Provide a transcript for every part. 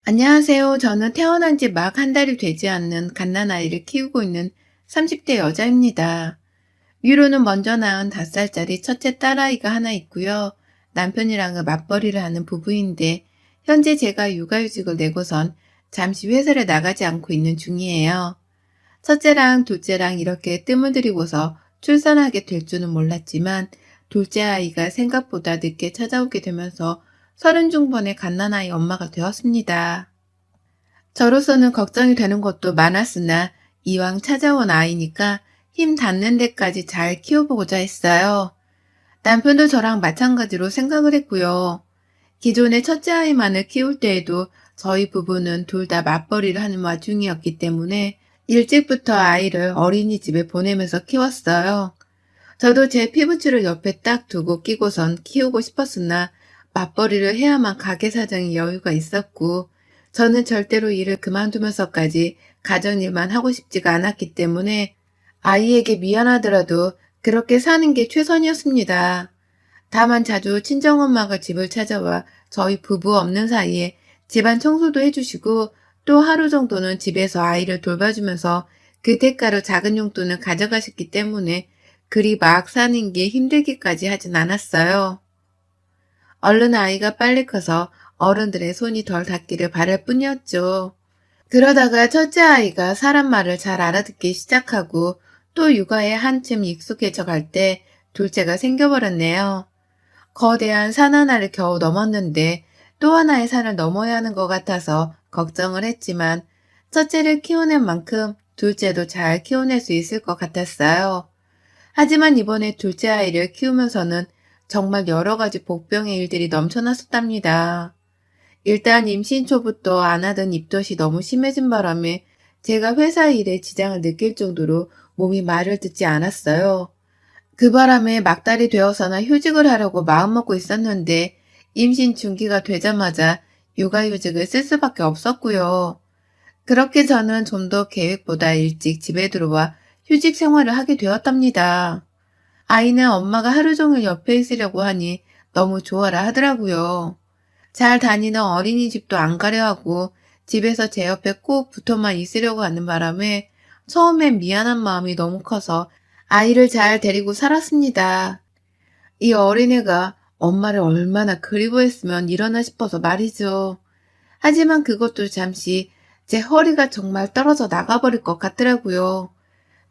안녕하세요. 저는 태어난 지 막 한 달이 되지 않는 갓난아이를 키우고 있는 30대 여자입니다. 위로는 먼저 낳은 5살짜리 첫째 딸아이가 하나 있고요. 남편이랑은 맞벌이를 하는 부부인데 현재 제가 육아휴직을 내고선 잠시 회사를 나가지 않고 있는 중이에요. 첫째랑 둘째랑 이렇게 뜸을 들이고서 출산하게 될 줄은 몰랐지만 둘째 아이가 생각보다 늦게 찾아오게 되면서 30중반의 갓난아이 엄마가 되었습니다. 저로서는 걱정이 되는 것도 많았으나 이왕 찾아온 아이니까 힘 닿는 데까지 잘 키워보고자 했어요. 남편도 저랑 마찬가지로 생각을 했고요. 기존의 첫째 아이만을 키울 때에도 저희 부부는 둘 다 맞벌이를 하는 와중이었기 때문에 일찍부터 아이를 어린이집에 보내면서 키웠어요. 저도 제 피부치를 옆에 딱 두고 끼고선 키우고 싶었으나 맞벌이를 해야만 가게 사정에 여유가 있었고 저는 절대로 일을 그만두면서까지 가정일만 하고 싶지가 않았기 때문에 아이에게 미안하더라도 그렇게 사는 게 최선이었습니다. 다만 자주 친정엄마가 집을 찾아와 저희 부부 없는 사이에 집안 청소도 해주시고 또 하루 정도는 집에서 아이를 돌봐주면서 그 대가로 작은 용돈을 가져가셨기 때문에 그리 막 사는 게 힘들기까지 하진 않았어요. 얼른 아이가 빨리 커서 어른들의 손이 덜 닿기를 바랄 뿐이었죠. 그러다가 첫째 아이가 사람 말을 잘 알아듣기 시작하고 또 육아에 한층 익숙해져 갈 때 둘째가 생겨버렸네요. 거대한 산 하나를 겨우 넘었는데 또 하나의 산을 넘어야 하는 것 같아서 걱정을 했지만 첫째를 키워낸 만큼 둘째도 잘 키워낼 수 있을 것 같았어요. 하지만 이번에 둘째 아이를 키우면서는 정말 여러 가지 복병의 일들이 넘쳐났었답니다. 일단 임신 초부터 안 하던 입덧이 너무 심해진 바람에 제가 회사 일에 지장을 느낄 정도로 몸이 말을 듣지 않았어요. 그 바람에 막달이 되어서나 휴직을 하려고 마음먹고 있었는데 임신 중기가 되자마자 육아휴직을 쓸 수밖에 없었고요. 그렇게 저는 좀 더 계획보다 일찍 집에 들어와 휴직 생활을 하게 되었답니다. 아이는 엄마가 하루 종일 옆에 있으려고 하니 너무 좋아라 하더라고요. 잘 다니는 어린이집도 안 가려 하고 집에서 제 옆에 꼭 붙어만 있으려고 하는 바람에 처음엔 미안한 마음이 너무 커서 아이를 잘 데리고 살았습니다. 이 어린애가 엄마를 얼마나 그리워했으면 이러나 싶어서 말이죠. 하지만 그것도 잠시 제 허리가 정말 떨어져 나가버릴 것 같더라고요.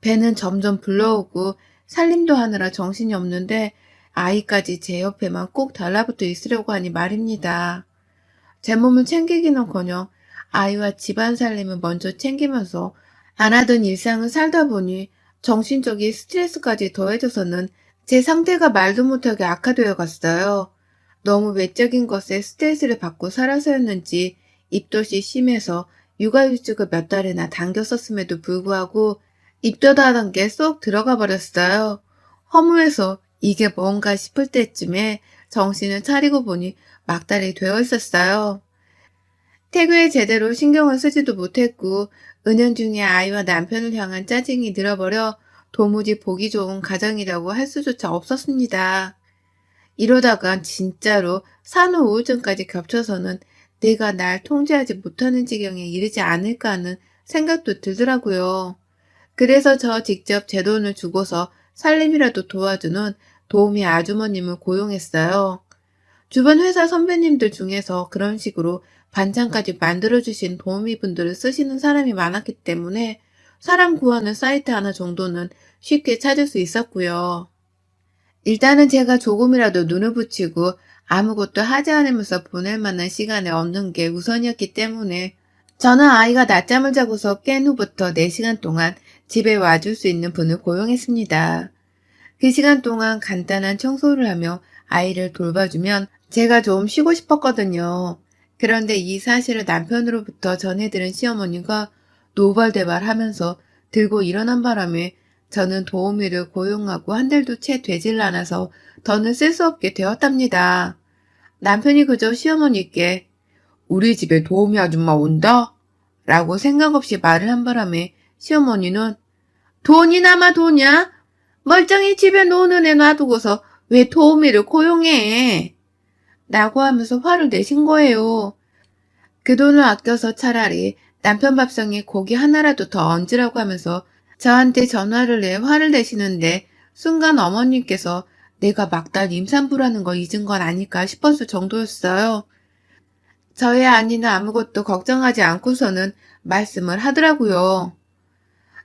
배는 점점 불러오고 살림도 하느라 정신이 없는데 아이까지 제 옆에만 꼭 달라붙어 있으려고 하니 말입니다. 제 몸을 챙기기는커녕 아이와 집안 살림을 먼저 챙기면서 안 하던 일상을 살다 보니 정신적인 스트레스까지 더해져서는 제 상태가 말도 못하게 악화되어 갔어요. 너무 외적인 것에 스트레스를 받고 살아서였는지 입덧이 심해서 육아휴직을 몇 달이나 당겼었음에도 불구하고 입덧하던 게 쏙 들어가 버렸어요. 허무해서 이게 뭔가 싶을 때쯤에 정신을 차리고 보니 막달이 되어 있었어요. 태교에 제대로 신경을 쓰지도 못했고 은연중에 아이와 남편을 향한 짜증이 늘어버려 도무지 보기 좋은 가정이라고 할 수조차 없었습니다. 이러다간 진짜로 산후 우울증까지 겹쳐서는 내가 날 통제하지 못하는 지경에 이르지 않을까 하는 생각도 들더라고요. 그래서 저 직접 제 돈을 주고서 살림이라도 도와주는 도우미 아주머님을 고용했어요. 주변 회사 선배님들 중에서 그런 식으로 반찬까지 만들어주신 도우미분들을 쓰시는 사람이 많았기 때문에 사람 구하는 사이트 하나 정도는 쉽게 찾을 수 있었고요. 일단은 제가 조금이라도 눈을 붙이고 아무것도 하지 않으면서 보낼 만한 시간을 얻는 게 우선이었기 때문에 저는 아이가 낮잠을 자고서 깬 후부터 4시간 동안 집에 와줄 수 있는 분을 고용했습니다. 그 시간 동안 간단한 청소를 하며 아이를 돌봐주면 제가 좀 쉬고 싶었거든요. 그런데 이 사실을 남편으로부터 전해들은 시어머니가 노발대발하면서 들고 일어난 바람에 저는 도우미를 고용하고 한 달도 채 되질 않아서 더는 쓸 수 없게 되었답니다. 남편이 그저 시어머니께 우리 집에 도우미 아줌마 온다? 라고 생각 없이 말을 한 바람에 시어머니는 돈이 남아 도냐? 멀쩡히 집에 노는 애 놔두고서 왜 도우미를 고용해? 라고 하면서 화를 내신 거예요. 그 돈을 아껴서 차라리 남편 밥상에 고기 하나라도 더 얹으라고 하면서 저한테 전화를 해 화를 내시는데 순간 어머님께서 내가 막달 임산부라는 거 잊은 건 아닐까 싶었을 정도였어요. 저의 아니는 아무것도 걱정하지 않고서는 말씀을 하더라고요.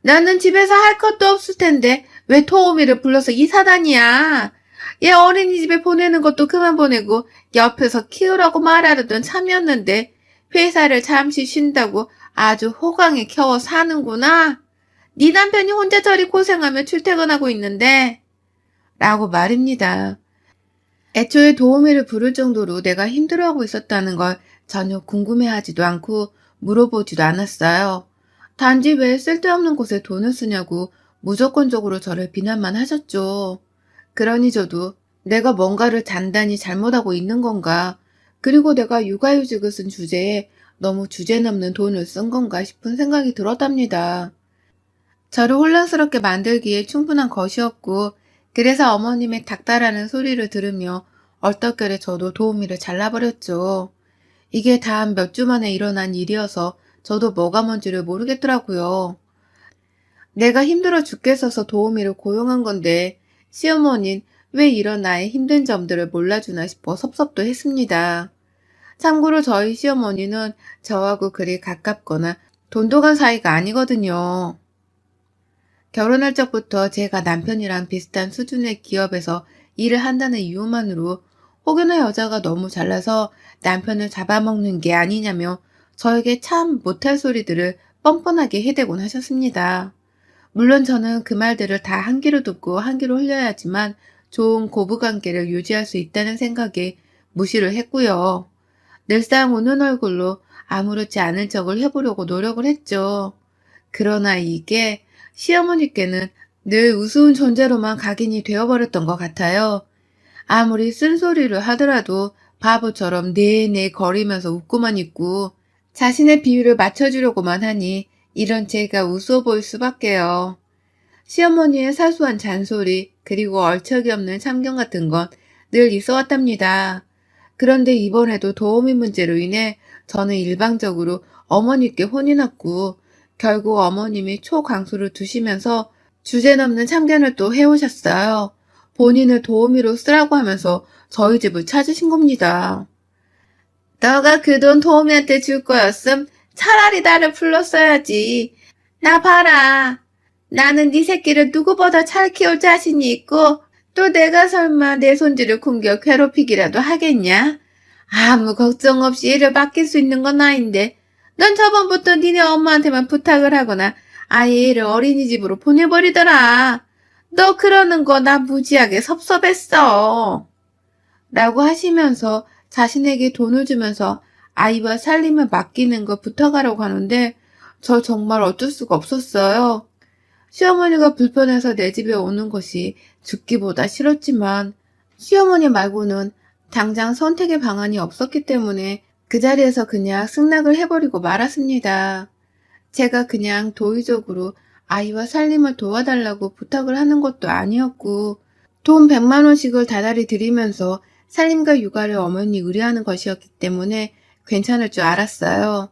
나는 집에서 할 것도 없을 텐데 왜 토오미를 불러서 이 사단이야. 얘 어린이집에 보내는 것도 그만 보내고 옆에서 키우라고 말하려던 참이었는데 회사를 잠시 쉰다고 아주 호강에 겨워 사는구나. 네 남편이 혼자 저리 고생하며 출퇴근하고 있는데 라고 말입니다. 애초에 도우미를 부를 정도로 내가 힘들어하고 있었다는 걸 전혀 궁금해하지도 않고 물어보지도 않았어요. 단지 왜 쓸데없는 곳에 돈을 쓰냐고 무조건적으로 저를 비난만 하셨죠. 그러니 저도 내가 뭔가를 단단히 잘못하고 있는 건가, 그리고 내가 육아휴직을 쓴 주제에 너무 주제넘는 돈을 쓴 건가 싶은 생각이 들었답니다. 저를 혼란스럽게 만들기에 충분한 것이었고, 그래서 어머님의 닥달하는 소리를 들으며 얼떨결에 저도 도우미를 잘라버렸죠. 이게 단 몇 주 만에 일어난 일이어서 저도 뭐가 뭔지를 모르겠더라고요. 내가 힘들어 죽겠어서 도우미를 고용한 건데 시어머니는 왜 이런 나의 힘든 점들을 몰라주나 싶어 섭섭도 했습니다. 참고로 저희 시어머니는 저하고 그리 가깝거나 돈독한 사이가 아니거든요. 결혼할 적부터 제가 남편이랑 비슷한 수준의 기업에서 일을 한다는 이유만으로 혹여나 여자가 너무 잘나서 남편을 잡아먹는 게 아니냐며 저에게 참 못할 소리들을 뻔뻔하게 해대곤 하셨습니다. 물론 저는 그 말들을 다 한 귀로 듣고 한 귀로 흘려야 하지만 좋은 고부관계를 유지할 수 있다는 생각에 무시를 했고요. 늘상 우는 얼굴로 아무렇지 않은 척을 해보려고 노력을 했죠. 그러나 이게 시어머니께는 늘 우스운 존재로만 각인이 되어버렸던 것 같아요. 아무리 쓴소리를 하더라도 바보처럼 네네 거리면서 웃고만 있고 자신의 비율을 맞춰주려고만 하니 이런 제가 우스워 보일 수밖에요. 시어머니의 사소한 잔소리 그리고 얼척이 없는 참견 같은 건 늘 있어 왔답니다. 그런데 이번에도 도우미 문제로 인해 저는 일방적으로 어머니께 혼이 났고 결국 어머님이 초강수를 두시면서 주제넘는 참견을 또 해오셨어요. 본인을 도우미로 쓰라고 하면서 저희 집을 찾으신 겁니다. 너가 그 돈 도우미한테 줄 거였음 차라리 나를 불렀어야지. 나 봐라. 나는 네 새끼를 누구보다 잘 키울 자신이 있고 또 내가 설마 내 손주를 굶겨 괴롭히기라도 하겠냐? 아무 걱정 없이 일을 맡길 수 있는 건 아닌데 넌 저번부터 니네 엄마한테만 부탁을 하거나 아예 애를 어린이집으로 보내버리더라. 너 그러는 거 나 무지하게 섭섭했어. 라고 하시면서 자신에게 돈을 주면서 아이와 살림을 맡기는 거 부탁하라고 하는데 저 정말 어쩔 수가 없었어요. 시어머니가 불편해서 내 집에 오는 것이 죽기보다 싫었지만 시어머니 말고는 당장 선택의 방안이 없었기 때문에 그 자리에서 그냥 승낙을 해버리고 말았습니다. 제가 그냥 도의적으로 아이와 살림을 도와달라고 부탁을 하는 것도 아니었고 돈 100만 원씩을 다달이 드리면서 살림과 육아를 어머니 의뢰하는 것이었기 때문에 괜찮을 줄 알았어요.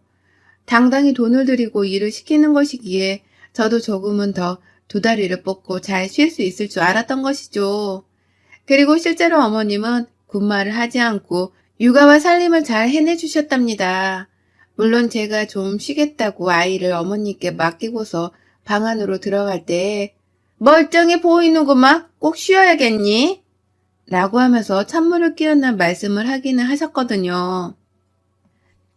당당히 돈을 들이고 일을 시키는 것이기에 저도 조금은 더 두 다리를 뻗고 잘 쉴 수 있을 줄 알았던 것이죠. 그리고 실제로 어머님은 군말을 하지 않고 육아와 살림을 잘 해내주셨답니다. 물론 제가 좀 쉬겠다고 아이를 어머니께 맡기고서 방 안으로 들어갈 때 멀쩡해 보이는구만 꼭 쉬어야겠니? 라고 하면서 찬물을 끼얹는 말씀을 하기는 하셨거든요.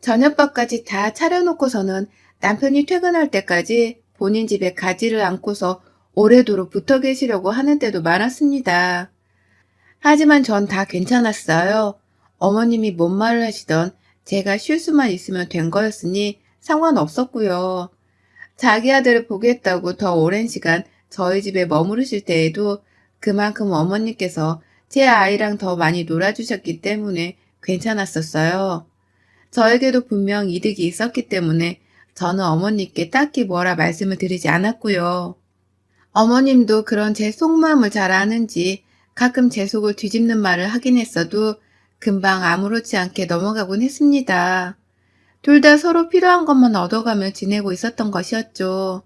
저녁밥까지 다 차려놓고서는 남편이 퇴근할 때까지 본인 집에 가지를 않고서 오래도록 붙어 계시려고 하는 때도 많았습니다. 하지만 전 다 괜찮았어요. 어머님이 뭔 말을 하시던 제가 쉴 수만 있으면 된 거였으니 상관없었고요. 자기 아들을 보겠다고 더 오랜 시간 저희 집에 머무르실 때에도 그만큼 어머니께서 제 아이랑 더 많이 놀아주셨기 때문에 괜찮았었어요. 저에게도 분명 이득이 있었기 때문에 저는 어머니께 딱히 뭐라 말씀을 드리지 않았고요. 어머님도 그런 제 속마음을 잘 아는지 가끔 제 속을 뒤집는 말을 하긴 했어도 금방 아무렇지 않게 넘어가곤 했습니다. 둘 다 서로 필요한 것만 얻어가며 지내고 있었던 것이었죠.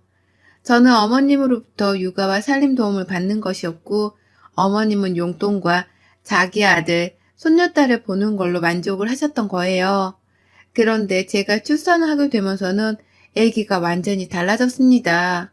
저는 어머님으로부터 육아와 살림 도움을 받는 것이었고, 어머님은 용돈과 자기 아들, 손녀딸을 보는 걸로 만족을 하셨던 거예요. 그런데 제가 출산을 하게 되면서는 아기가 완전히 달라졌습니다.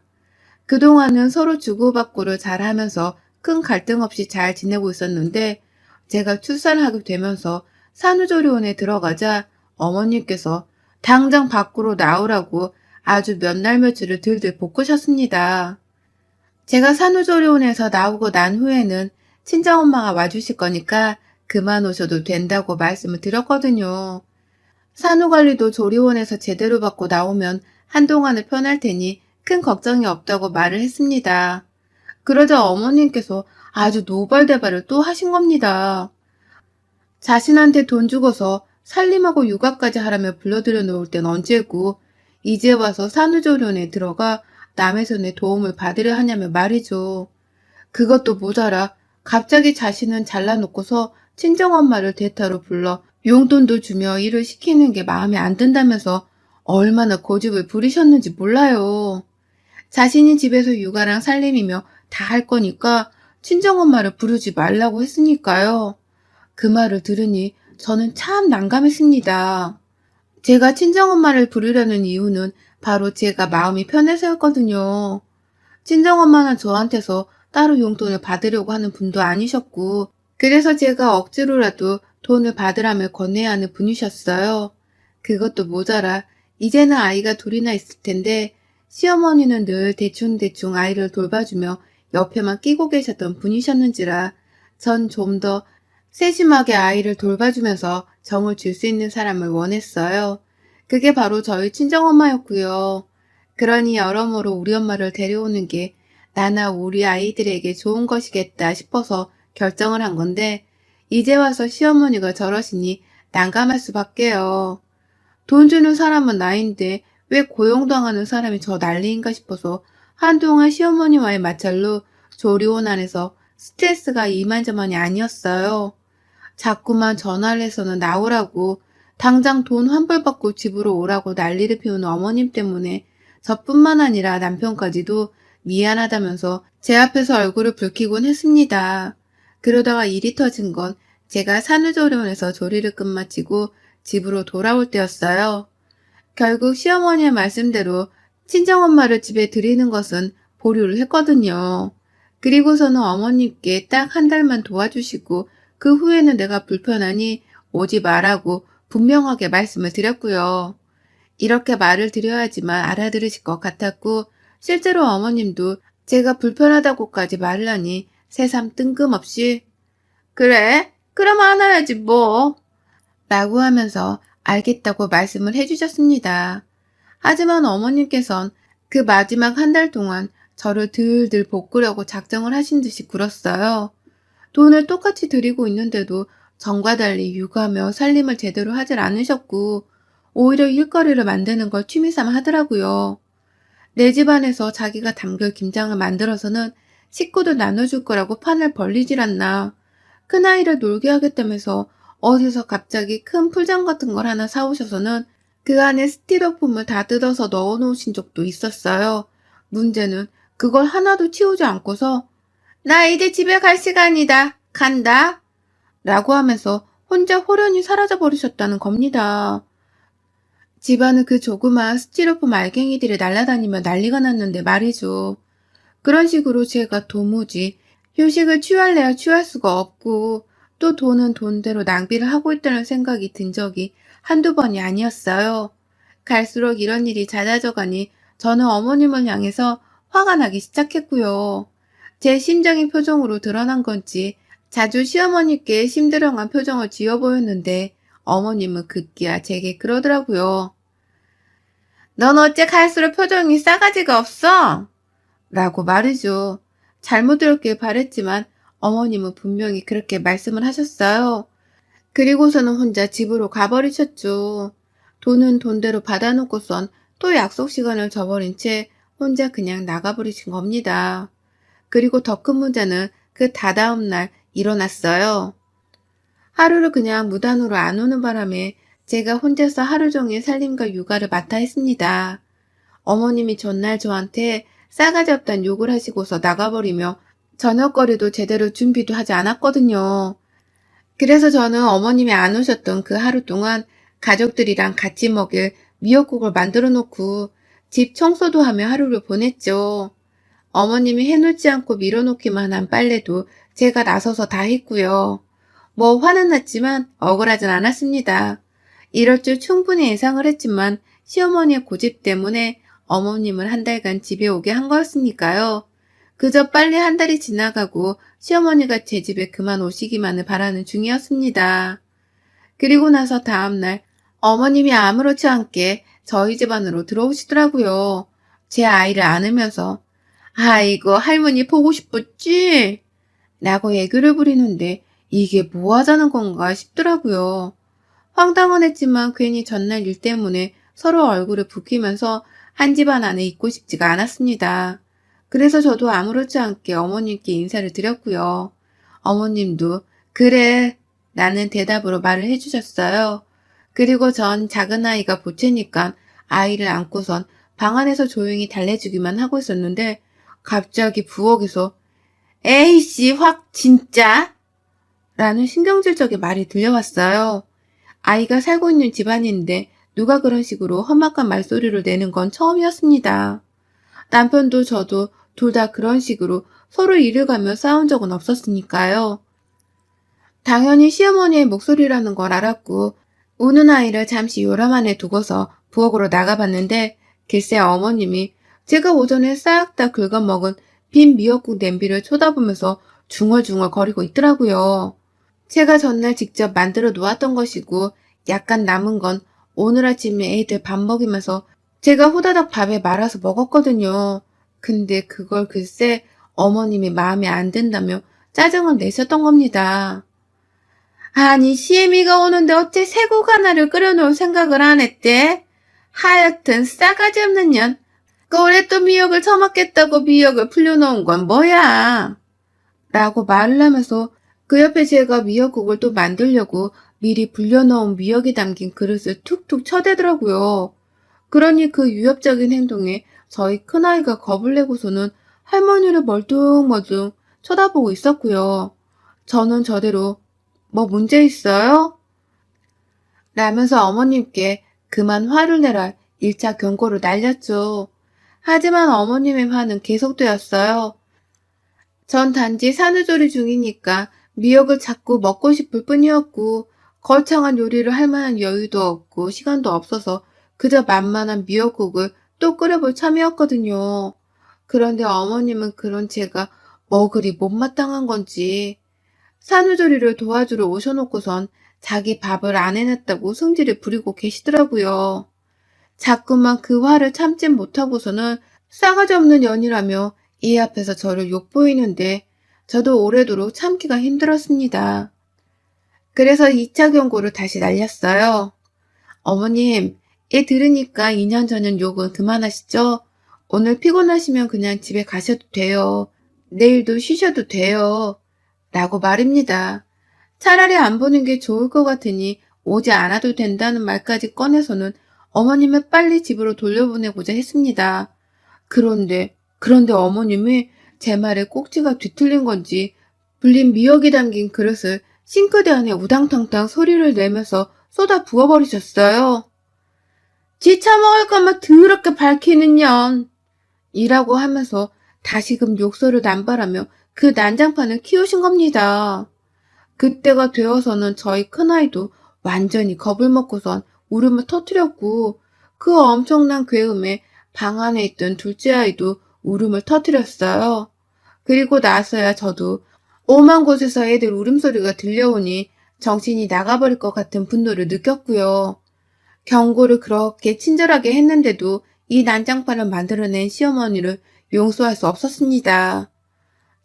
그동안은 서로 주고받고를 잘하면서 큰 갈등 없이 잘 지내고 있었는데, 제가 출산을 하게 되면서 산후조리원에 들어가자 어머님께서 당장 밖으로 나오라고 아주 몇 날 며칠을 들들 볶으셨습니다. 제가 산후조리원에서 나오고 난 후에는 친정엄마가 와주실 거니까 그만 오셔도 된다고 말씀을 드렸거든요. 산후관리도 조리원에서 제대로 받고 나오면 한동안은 편할 테니 큰 걱정이 없다고 말을 했습니다. 그러자 어머님께서 아주 노발대발을 또 하신 겁니다. 자신한테 돈 주고서 살림하고 육아까지 하라며 불러들여 놓을 땐 언제고 이제 와서 산후조리원에 들어가 남의 손에 도움을 받으려 하냐며 말이죠. 그것도 모자라 갑자기 자신은 잘라놓고서 친정엄마를 대타로 불러 용돈도 주며 일을 시키는 게 마음에 안 든다면서 얼마나 고집을 부리셨는지 몰라요. 자신이 집에서 육아랑 살림이며 다 할 거니까 친정엄마를 부르지 말라고 했으니까요. 그 말을 들으니 저는 참 난감했습니다. 제가 친정엄마를 부르려는 이유는 바로 제가 마음이 편해서였거든요. 친정엄마는 저한테서 따로 용돈을 받으려고 하는 분도 아니셨고, 그래서 제가 억지로라도 돈을 받으라며 건네야 하는 분이셨어요. 그것도 모자라 이제는 아이가 둘이나 있을 텐데 시어머니는 늘 대충대충 아이를 돌봐주며 옆에만 끼고 계셨던 분이셨는지라 전 좀 더 세심하게 아이를 돌봐주면서 정을 줄 수 있는 사람을 원했어요. 그게 바로 저희 친정엄마였고요. 그러니 여러모로 우리 엄마를 데려오는 게 나나 우리 아이들에게 좋은 것이겠다 싶어서 결정을 한 건데 이제 와서 시어머니가 저러시니 난감할 수밖에요. 돈 주는 사람은 나인데 왜 고용당하는 사람이 저 난리인가 싶어서 한동안 시어머니와의 마찰로 조리원 안에서 스트레스가 이만저만이 아니었어요. 자꾸만 전화를 해서는 나오라고 당장 돈 환불받고 집으로 오라고 난리를 피우는 어머님 때문에 저뿐만 아니라 남편까지도 미안하다면서 제 앞에서 얼굴을 붉히곤 했습니다. 그러다가 일이 터진 건 제가 산후조리원에서 조리를 끝마치고 집으로 돌아올 때였어요. 결국 시어머니의 말씀대로 친정엄마를 집에 들이는 것은 보류를 했거든요. 그리고서는 어머님께 딱 한 달만 도와주시고 그 후에는 내가 불편하니 오지 말라고 분명하게 말씀을 드렸고요. 이렇게 말을 드려야지만 알아들으실 것 같았고 실제로 어머님도 제가 불편하다고까지 말을 하니 새삼 뜬금없이 그래? 그럼 안 와야지 뭐 라고 하면서 알겠다고 말씀을 해주셨습니다. 하지만 어머님께선 그 마지막 한 달 동안 저를 들들 볶으려고 작정을 하신 듯이 굴었어요. 돈을 똑같이 드리고 있는데도 전과 달리 육아며 살림을 제대로 하질 않으셨고 오히려 일거리를 만드는 걸 취미삼아 하더라고요. 내 집안에서 자기가 담글 김장을 만들어서는 식구들 나눠줄 거라고 판을 벌리질 않나. 큰아이를 놀게 하겠다면서 어디서 갑자기 큰 풀장 같은 걸 하나 사오셔서는 그 안에 스티로폼을 다 뜯어서 넣어놓으신 적도 있었어요. 문제는 그걸 하나도 치우지 않고서 나 이제 집에 갈 시간이다. 간다. 라고 하면서 혼자 호련히 사라져버리셨다는 겁니다. 집안은 그 조그마한 스티로폼 알갱이들이 날아다니며 난리가 났는데 말이죠. 그런 식으로 제가 도무지 휴식을 취할래야 취할 수가 없고 또 돈은 돈대로 낭비를 하고 있다는 생각이 든 적이 한두 번이 아니었어요. 갈수록 이런 일이 잦아져 가니 저는 어머님을 향해서 화가 나기 시작했고요. 제 심정이 표정으로 드러난 건지 자주 시어머니께 심드렁한 표정을 지어 보였는데 어머님은 급기야 제게 그러더라고요. 넌 어째 갈수록 표정이 싸가지가 없어? 라고 말이죠. 잘못 들었길 바랬지만 어머님은 분명히 그렇게 말씀을 하셨어요. 그리고서는 혼자 집으로 가버리셨죠. 돈은 돈대로 받아놓고선 또 약속 시간을 저버린 채 혼자 그냥 나가버리신 겁니다. 그리고 더 큰 문제는 그 다다음 날 일어났어요. 하루를 그냥 무단으로 안 오는 바람에 제가 혼자서 하루 종일 살림과 육아를 맡아 했습니다. 어머님이 전날 저한테 싸가지 없다는 욕을 하시고서 나가버리며 저녁거리도 제대로 준비도 하지 않았거든요. 그래서 저는 어머님이 안 오셨던 그 하루 동안 가족들이랑 같이 먹일 미역국을 만들어 놓고 집 청소도 하며 하루를 보냈죠. 어머님이 해놓지 않고 밀어놓기만 한 빨래도 제가 나서서 다 했고요. 뭐 화는 났지만 억울하진 않았습니다. 이럴 줄 충분히 예상을 했지만 시어머니의 고집 때문에 어머님을 한 달간 집에 오게 한 거였으니까요. 그저 빨리 한 달이 지나가고 시어머니가 제 집에 그만 오시기만을 바라는 중이었습니다. 그리고 나서 다음날 어머님이 아무렇지 않게 저희 집 안으로 들어오시더라고요. 제 아이를 안으면서 아이고 할머니 보고 싶었지? 라고 애교를 부리는데 이게 뭐 하자는 건가 싶더라고요. 황당은 했지만 괜히 전날 일 때문에 서로 얼굴을 붉히면서 한 집안 안에 있고 싶지가 않았습니다. 그래서 저도 아무렇지 않게 어머님께 인사를 드렸고요. 어머님도 그래 라는 대답으로 말을 해주셨어요. 그리고 전 작은 아이가 보채니까 아이를 안고선 방 안에서 조용히 달래주기만 하고 있었는데 갑자기 부엌에서 에이씨 확 진짜? 라는 신경질적인 말이 들려왔어요. 아이가 살고 있는 집안인데 누가 그런 식으로 험악한 말소리를 내는 건 처음이었습니다. 남편도 저도 둘 다 그런 식으로 서로 일을 가며 싸운 적은 없었으니까요. 당연히 시어머니의 목소리라는 걸 알았고 우는 아이를 잠시 요람 안에 두고서 부엌으로 나가봤는데 글쎄 어머님이 제가 오전에 싹 다 긁어먹은 빈 미역국 냄비를 쳐다보면서 중얼중얼 거리고 있더라고요. 제가 전날 직접 만들어 놓았던 것이고 약간 남은 건 오늘 아침에 애들 밥 먹이면서 제가 후다닥 밥에 말아서 먹었거든요. 근데 그걸 글쎄 어머님이 마음에 안 든다며 짜증을 내셨던 겁니다. 아니 시애미가 오는데 어째 새국 하나를 끓여놓을 생각을 안 했대? 하여튼 싸가지 없는 년. 그래 또 미역을 처먹겠다고 미역을 풀려놓은 건 뭐야? 라고 말을 하면서 그 옆에 제가 미역국을 또 만들려고 미리 불려놓은 미역이 담긴 그릇을 툭툭 쳐대더라고요. 그러니 그 위협적인 행동에 저희 큰아이가 겁을 내고서는 할머니를 멀뚱멀뚱 쳐다보고 있었고요. 저는 저대로 뭐 문제 있어요? 라면서 어머님께 그만 화를 내라 1차 경고를 날렸죠. 하지만 어머님의 화는 계속되었어요. 전 단지 산후조리 중이니까 미역을 자꾸 먹고 싶을 뿐이었고 거창한 요리를 할 만한 여유도 없고 시간도 없어서 그저 만만한 미역국을 또 끓여볼 참이었거든요. 그런데 어머님은 그런 제가 뭐 그리 못마땅한 건지 산후조리를 도와주러 오셔놓고선 자기 밥을 안 해냈다고 성질을 부리고 계시더라고요. 자꾸만 그 화를 참지 못하고서는 싸가지 없는 년이라며 이 앞에서 저를 욕보이는데 저도 오래도록 참기가 힘들었습니다. 그래서 2차 경고를 다시 날렸어요. 어머님, 얘 들으니까 2년 전엔 욕은 그만하시죠? 오늘 피곤하시면 그냥 집에 가셔도 돼요. 내일도 쉬셔도 돼요. 라고 말입니다. 차라리 안 보는 게 좋을 것 같으니 오지 않아도 된다는 말까지 꺼내서는 어머님을 빨리 집으로 돌려보내고자 했습니다. 그런데 어머님이 제 말에 꼭지가 뒤틀린 건지 불린 미역이 담긴 그릇을 싱크대 안에 우당탕탕 소리를 내면서 쏟아 부어버리셨어요. 지 처먹을 거면 더럽게 밝히는 년. 이라고 하면서 다시금 욕설을 남발하며 그 난장판을 키우신 겁니다. 그때가 되어서는 저희 큰아이도 완전히 겁을 먹고선 울음을 터뜨렸고 그 엄청난 괴음에 방 안에 있던 둘째 아이도 울음을 터뜨렸어요. 그리고 나서야 저도 오만 곳에서 애들 울음소리가 들려오니 정신이 나가버릴 것 같은 분노를 느꼈고요. 경고를 그렇게 친절하게 했는데도 이 난장판을 만들어낸 시어머니를 용서할 수 없었습니다.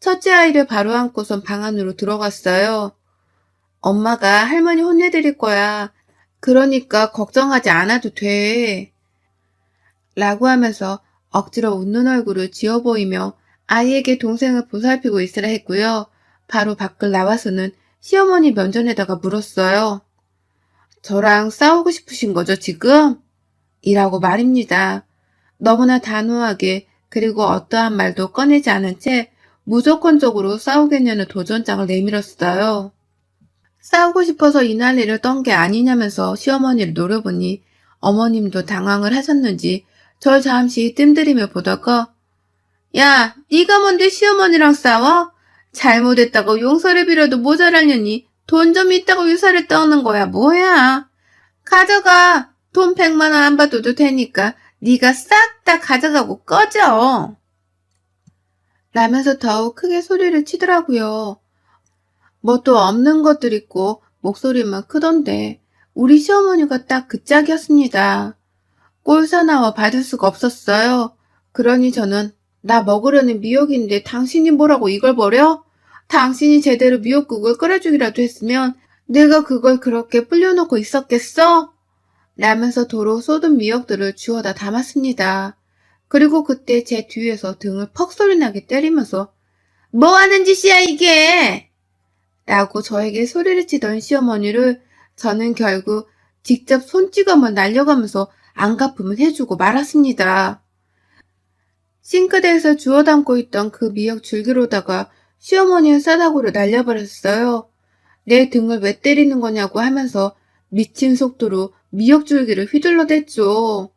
첫째 아이를 바로 안고선 방 안으로 들어갔어요. 엄마가 할머니 혼내드릴 거야. 그러니까 걱정하지 않아도 돼. 라고 하면서 억지로 웃는 얼굴을 지어 보이며 아이에게 동생을 보살피고 있으라 했고요. 바로 밖을 나와서는 시어머니 면전에다가 물었어요. 저랑 싸우고 싶으신 거죠, 지금? 이라고 말입니다. 너무나 단호하게 그리고 어떠한 말도 꺼내지 않은 채 무조건적으로 싸우겠냐는 도전장을 내밀었어요. 싸우고 싶어서 이 난리를 떤 게 아니냐면서 시어머니를 노려보니 어머님도 당황을 하셨는지 절 잠시 뜸들이며 보다가 야, 네가 뭔데 시어머니랑 싸워? 잘못했다고 용서를 빌어도 모자라려니 돈 좀 있다고 유사를 떠는 거야, 뭐야? 가져가. 돈 100만 원 안 받아도 되니까 네가 싹 다 가져가고 꺼져. 라면서 더욱 크게 소리를 치더라고요. 뭐 또 없는 것들 있고 목소리만 크던데 우리 시어머니가 딱 그 짝이었습니다. 꼴사나와 받을 수가 없었어요. 그러니 저는 나 먹으려는 미역인데 당신이 뭐라고 이걸 버려? 당신이 제대로 미역국을 끓여주기라도 했으면 내가 그걸 그렇게 불려놓고 있었겠어? 라면서 도로 쏟은 미역들을 주워다 담았습니다. 그리고 그때 제 뒤에서 등을 퍽 소리나게 때리면서 뭐 하는 짓이야 이게? 라고 저에게 소리를 치던 시어머니를 저는 결국 직접 손찌검을 날려가면서 안 갚으면 해주고 말았습니다. 싱크대에서 주워 담고 있던 그 미역 줄기로다가 시어머니의 싸다구를 날려버렸어요. 내 등을 왜 때리는 거냐고 하면서 미친 속도로 미역 줄기를 휘둘러댔죠.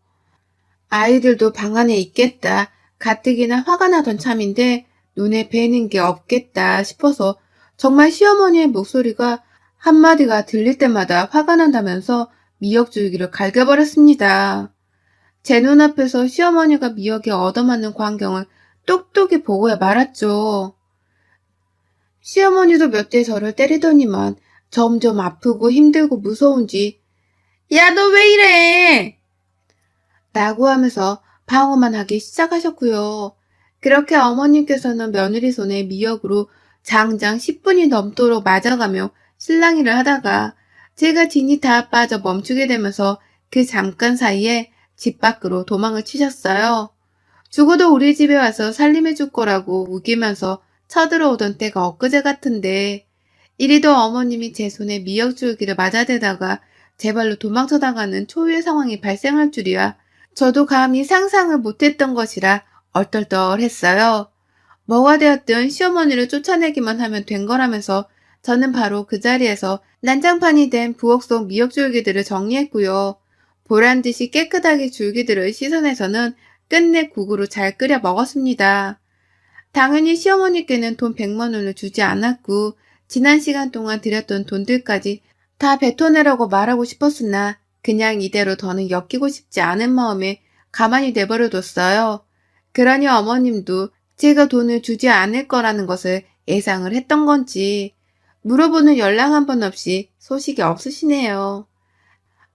아이들도 방 안에 있겠다. 가뜩이나 화가 나던 참인데 눈에 뵈는 게 없겠다 싶어서 정말 시어머니의 목소리가 한마디가 들릴 때마다 화가 난다면서 미역 줄기를 갈겨버렸습니다. 제 눈앞에서 시어머니가 미역에 얻어맞는 광경을 똑똑히 보고야 말았죠. 시어머니도 몇 대 저를 때리더니만 점점 아프고 힘들고 무서운지 야, 너 왜 이래? 라고 하면서 방어만 하기 시작하셨고요. 그렇게 어머님께서는 며느리 손에 미역으로 장장 10분이 넘도록 맞아가며 실랑이를 하다가 제가 진이 다 빠져 멈추게 되면서 그 잠깐 사이에 집 밖으로 도망을 치셨어요. 죽어도 우리 집에 와서 살림해 줄 거라고 우기면서 쳐들어오던 때가 엊그제 같은데 이리도 어머님이 제 손에 미역줄기를 맞아대다가 제 발로 도망쳐 나가는 초유의 상황이 발생할 줄이야 저도 감히 상상을 못했던 것이라 얼떨떨했어요. 뭐가 되었든 시어머니를 쫓아내기만 하면 된 거라면서 저는 바로 그 자리에서 난장판이 된 부엌 속 미역줄기들을 정리했고요. 보란듯이 깨끗하게 줄기들을 씻어내서는 끝내 국으로 잘 끓여 먹었습니다. 당연히 시어머니께는 돈 100만 원을 주지 않았고 지난 시간 동안 들였던 돈들까지 다 뱉어내라고 말하고 싶었으나 그냥 이대로 더는 엮이고 싶지 않은 마음에 가만히 내버려뒀어요. 그러니 어머님도 제가 돈을 주지 않을 거라는 것을 예상을 했던 건지 물어보는 연락 한 번 없이 소식이 없으시네요.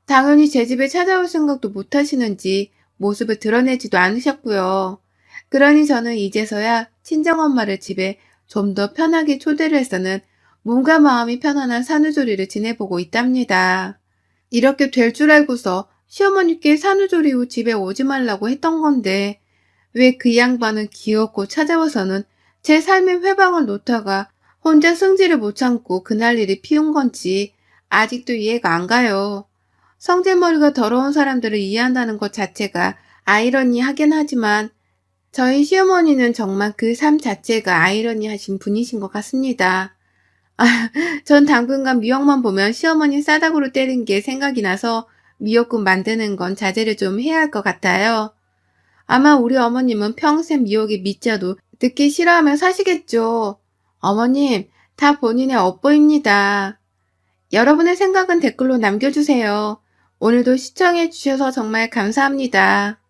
당연히 제 집에 찾아올 생각도 못 하시는지 모습을 드러내지도 않으셨고요. 그러니 저는 이제서야 친정엄마를 집에 좀 더 편하게 초대를 해서는 몸과 마음이 편안한 산후조리를 지내보고 있답니다. 이렇게 될 줄 알고서 시어머니께 산후조리 후 집에 오지 말라고 했던 건데 왜 그 양반은 기어코 찾아와서는 제 삶의 회방을 놓다가 혼자 승질을 못 참고 그날 일이 피운 건지 아직도 이해가 안 가요. 성질머리가 더러운 사람들을 이해한다는 것 자체가 아이러니하긴 하지만 저희 시어머니는 정말 그 삶 자체가 아이러니하신 분이신 것 같습니다. 전 당분간 미역만 보면 시어머니 싸다구로 때린 게 생각이 나서 미역국 만드는 건 자제를 좀 해야 할 것 같아요. 아마 우리 어머님은 평생 미역이 미자도 듣기 싫어하며 사시겠죠. 어머님, 다 본인의 업보입니다. 여러분의 생각은 댓글로 남겨주세요. 오늘도 시청해주셔서 정말 감사합니다.